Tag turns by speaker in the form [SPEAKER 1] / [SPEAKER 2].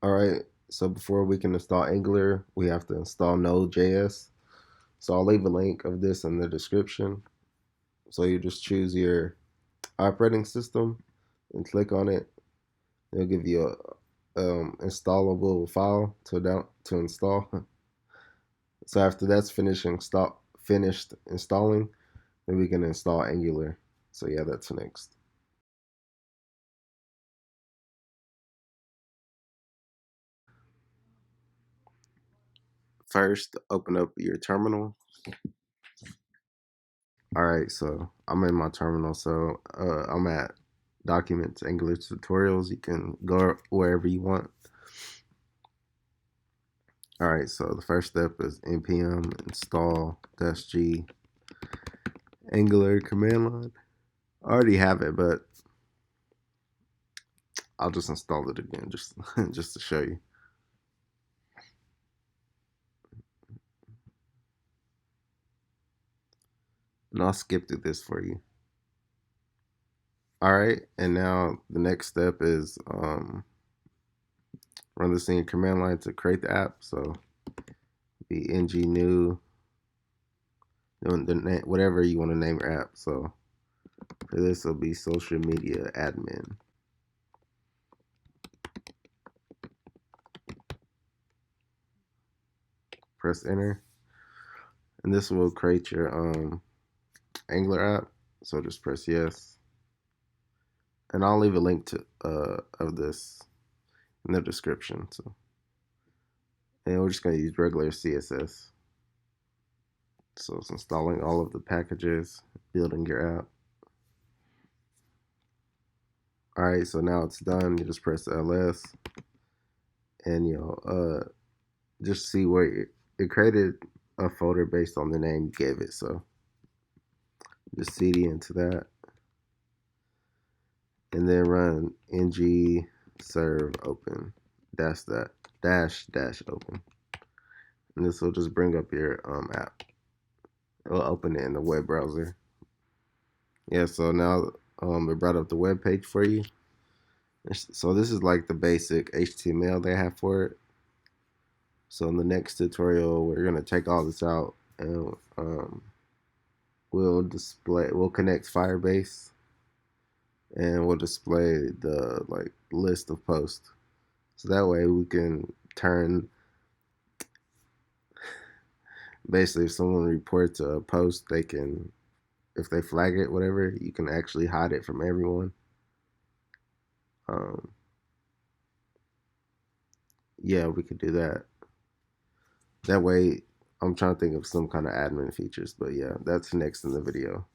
[SPEAKER 1] All right. So before we can install Angular, we have to install Node.js. So I'll leave a link of this in the description. So you just choose your operating system and click on it. It'll give you a installable file to install. So after that's finished installing, then we can install Angular. So yeah, that's next. First, open up your terminal. All right, so I'm in my terminal. So I'm at Documents, Angular Tutorials. You can go wherever you want. All right, so the first step is npm install -g Angular command line. I already have it, but I'll just install it again just just to show you. And I'll skip through this for you. All right, and now the next step is run the same command line to create the app. So be ng new, whatever you want to name your app. So for this, it'll be social media admin. Press enter, and this will create your Angular app. So just press yes, and I'll leave a link to of this in the description. So, and we're just gonna use regular CSS. So it's installing all of the packages, building your app. All right, so now it's done. You just press ls, and just see where it created a folder based on the name you gave it. So just cd into that, and then run ng serve open dash open, and this will just bring up your app. It will open it in the web browser. Yeah, so now it brought up the web page for you. So this is like the basic HTML they have for it. So in the next tutorial, we're gonna take all this out and we'll connect Firebase, and we'll display the like list of posts. So that way we can turn, basically if someone reports a post, they can, if they flag it, whatever, you can actually hide it from everyone. Um, yeah, we could do that. That way, I'm trying to think of some kind of admin features, but yeah, that's next in the video.